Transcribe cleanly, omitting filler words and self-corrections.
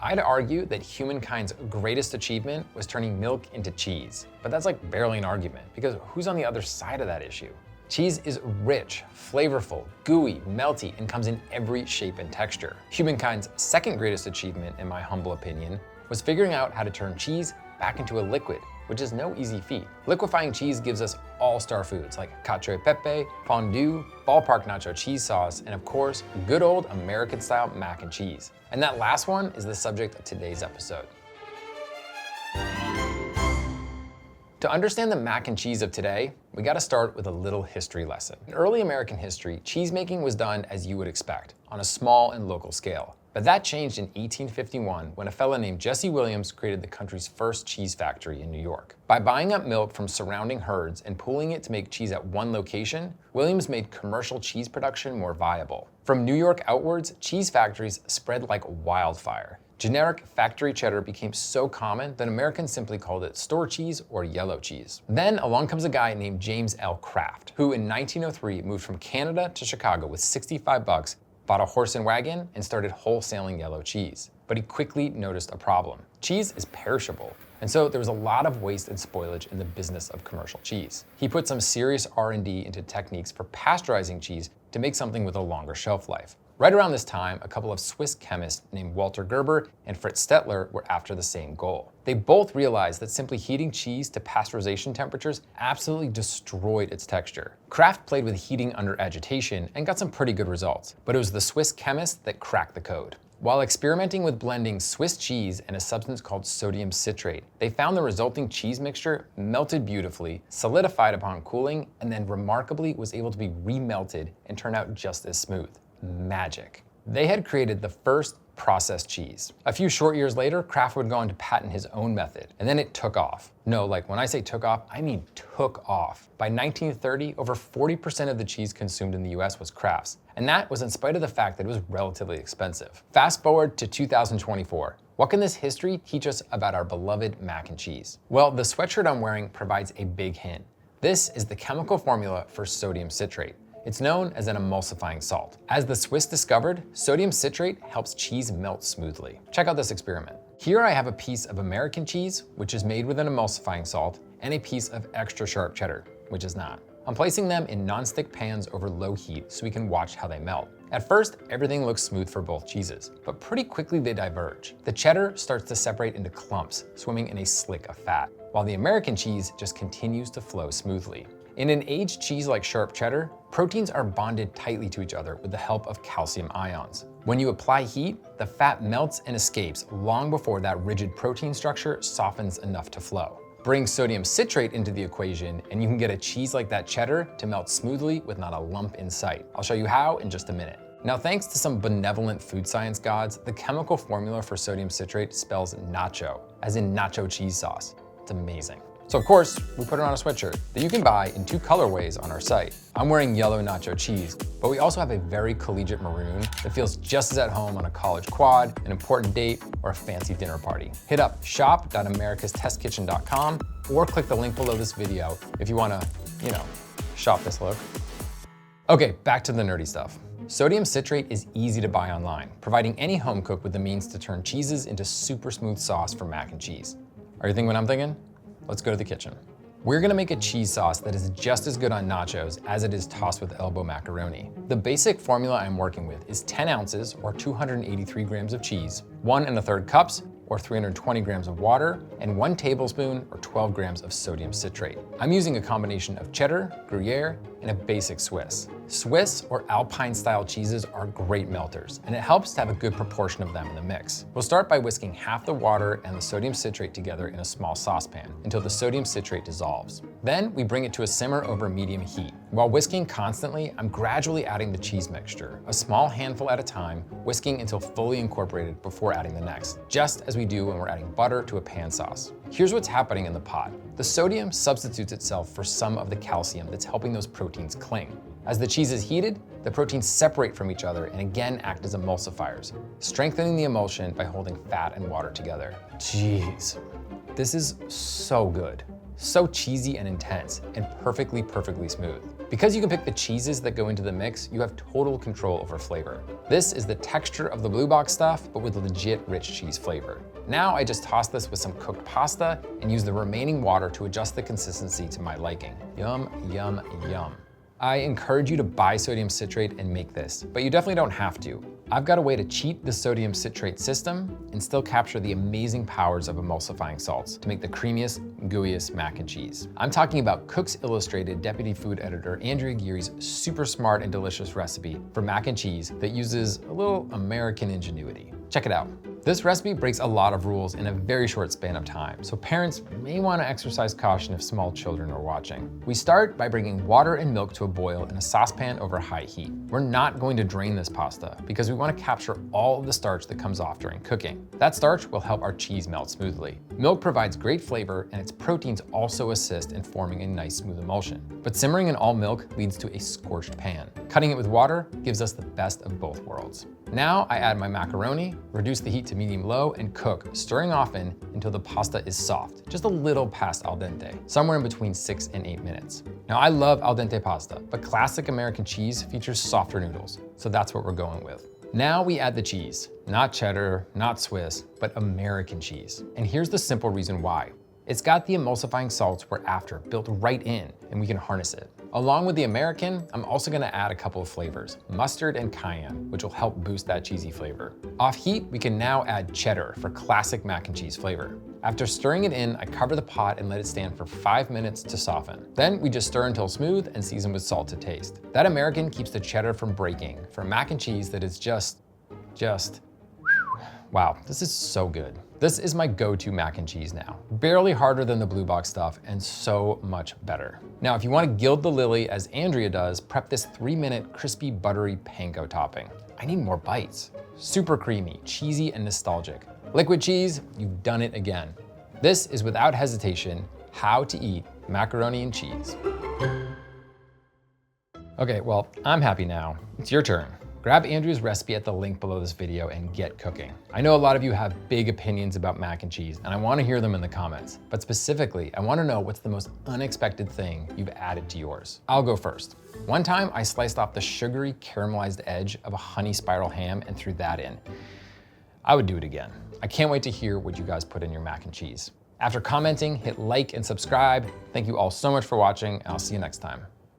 I'd argue that humankind's greatest achievement was turning milk into cheese. But that's like barely an argument, because who's on the other side of that issue? Cheese is rich, flavorful, gooey, melty, and comes in every shape and texture. Humankind's second greatest achievement, in my humble opinion, was figuring out how to turn cheese back into a liquid, which is no easy feat. Liquefying cheese gives us all-star foods like cacio e pepe, fondue, ballpark nacho cheese sauce, and of course, good old American-style mac and cheese. And that last one is the subject of today's episode. To understand the mac and cheese of today, we gotta start with a little history lesson. In early American history, cheesemaking was done as you would expect, on a small and local scale. But that changed in 1851 when a fella named Jesse Williams created the country's first cheese factory in New York. By buying up milk from surrounding herds and pooling it to make cheese at one location, Williams made commercial cheese production more viable. From New York outwards, cheese factories spread like wildfire. Generic factory cheddar became so common that Americans simply called it store cheese or yellow cheese. Then along comes a guy named James L. Kraft, who in 1903 moved from Canada to Chicago with $65, bought a horse and wagon, and started wholesaling yellow cheese. But he quickly noticed a problem. Cheese is perishable, and so there was a lot of waste and spoilage in the business of commercial cheese. He put some serious R&D into techniques for pasteurizing cheese to make something with a longer shelf life. Right around this time, a couple of Swiss chemists named Walter Gerber and Fritz Stettler were after the same goal. They both realized that simply heating cheese to pasteurization temperatures absolutely destroyed its texture. Kraft played with heating under agitation and got some pretty good results, but it was the Swiss chemists that cracked the code. While experimenting with blending Swiss cheese and a substance called sodium citrate, they found the resulting cheese mixture melted beautifully, solidified upon cooling, and then remarkably was able to be remelted and turn out just as smooth. Magic. They had created the first processed cheese. A few short years later, Kraft would go on to patent his own method, and then it took off. No, like when I say took off, I mean took off. By 1930, over 40% of the cheese consumed in the US was Kraft's, and that was in spite of the fact that it was relatively expensive. Fast forward to 2024. What can this history teach us about our beloved mac and cheese? Well, the sweatshirt I'm wearing provides a big hint. This is the chemical formula for sodium citrate. It's known as an emulsifying salt. As the Swiss discovered, sodium citrate helps cheese melt smoothly. Check out this experiment. Here I have a piece of American cheese, which is made with an emulsifying salt, and a piece of extra sharp cheddar, which is not. I'm placing them in non-stick pans over low heat so we can watch how they melt. At first, everything looks smooth for both cheeses, but pretty quickly they diverge. The cheddar starts to separate into clumps, swimming in a slick of fat, while the American cheese just continues to flow smoothly. In an aged cheese like sharp cheddar, proteins are bonded tightly to each other with the help of calcium ions. When you apply heat, the fat melts and escapes long before that rigid protein structure softens enough to flow. Bring sodium citrate into the equation and you can get a cheese like that cheddar to melt smoothly with not a lump in sight. I'll show you how in just a minute. Now, thanks to some benevolent food science gods, the chemical formula for sodium citrate spells nacho, as in nacho cheese sauce. It's amazing. So of course, we put it on a sweatshirt that you can buy in 2 colorways on our site. I'm wearing yellow nacho cheese, but we also have a very collegiate maroon that feels just as at home on a college quad, an important date, or a fancy dinner party. Hit up shop.americastestkitchen.com or click the link below this video if you wanna, shop this look. Okay, back to the nerdy stuff. Sodium citrate is easy to buy online, providing any home cook with the means to turn cheeses into super smooth sauce for mac and cheese. Are you thinking what I'm thinking? Let's go to the kitchen. We're gonna make a cheese sauce that is just as good on nachos as it is tossed with elbow macaroni. The basic formula I'm working with is 10 ounces or 283 grams of cheese, 1 1/3 cups or 320 grams of water, and 1 tablespoon or 12 grams of sodium citrate. I'm using a combination of cheddar, Gruyere, and a basic Swiss. Swiss or Alpine style cheeses are great melters, and it helps to have a good proportion of them in the mix. We'll start by whisking half the water and the sodium citrate together in a small saucepan until the sodium citrate dissolves. Then we bring it to a simmer over medium heat. While whisking constantly, I'm gradually adding the cheese mixture, a small handful at a time, whisking until fully incorporated before adding the next, just as we do when we're adding butter to a pan sauce. Here's what's happening in the pot. The sodium substitutes itself for some of the calcium that's helping those proteins cling. As the cheese is heated, the proteins separate from each other and again act as emulsifiers, strengthening the emulsion by holding fat and water together. Jeez, this is so good. So cheesy and intense and perfectly smooth. Because you can pick the cheeses that go into the mix, you have total control over flavor. This is the texture of the blue box stuff, but with legit rich cheese flavor. Now I just toss this with some cooked pasta and use the remaining water to adjust the consistency to my liking. Yum, yum, yum. I encourage you to buy sodium citrate and make this, but you definitely don't have to. I've got a way to cheat the sodium citrate system and still capture the amazing powers of emulsifying salts to make the creamiest, gooeyest mac and cheese. I'm talking about Cooks Illustrated Deputy Food Editor Andrea Geary's super smart and delicious recipe for mac and cheese that uses a little American ingenuity. Check it out. This recipe breaks a lot of rules in a very short span of time, so parents may want to exercise caution if small children are watching. We start by bringing water and milk to a boil in a saucepan over high heat. We're not going to drain this pasta because we want to capture all of the starch that comes off during cooking. That starch will help our cheese melt smoothly. Milk provides great flavor, and its proteins also assist in forming a nice smooth emulsion. But simmering in all milk leads to a scorched pan. Cutting it with water gives us the best of both worlds. Now I add my macaroni, reduce the heat to medium-low, and cook, stirring often until the pasta is soft, just a little past al dente, somewhere in between 6 and 8 minutes. Now I love al dente pasta, but classic American cheese features softer noodles, so that's what we're going with. Now we add the cheese, not cheddar, not Swiss, but American cheese. And here's the simple reason why. It's got the emulsifying salts we're after built right in, and we can harness it. Along with the American, I'm also gonna add a couple of flavors, mustard and cayenne, which will help boost that cheesy flavor. Off heat, we can now add cheddar for classic mac and cheese flavor. After stirring it in, I cover the pot and let it stand for 5 minutes to soften. Then we just stir until smooth and season with salt to taste. That American keeps the cheddar from breaking for mac and cheese that is just, wow, this is so good. This is my go-to mac and cheese now. Barely harder than the blue box stuff and so much better. Now, if you want to gild the lily as Andrea does, prep this 3-minute crispy buttery panko topping. I need more bites. Super creamy, cheesy, and nostalgic. Liquid cheese, you've done it again. This is without hesitation how to eat macaroni and cheese. Okay, well, I'm happy now. It's your turn. Grab Andrea's recipe at the link below this video and get cooking. I know a lot of you have big opinions about mac and cheese, and I want to hear them in the comments. But specifically, I want to know what's the most unexpected thing you've added to yours. I'll go first. One time, I sliced off the sugary caramelized edge of a honey spiral ham and threw that in. I would do it again. I can't wait to hear what you guys put in your mac and cheese. After commenting, hit like and subscribe. Thank you all so much for watching, and I'll see you next time.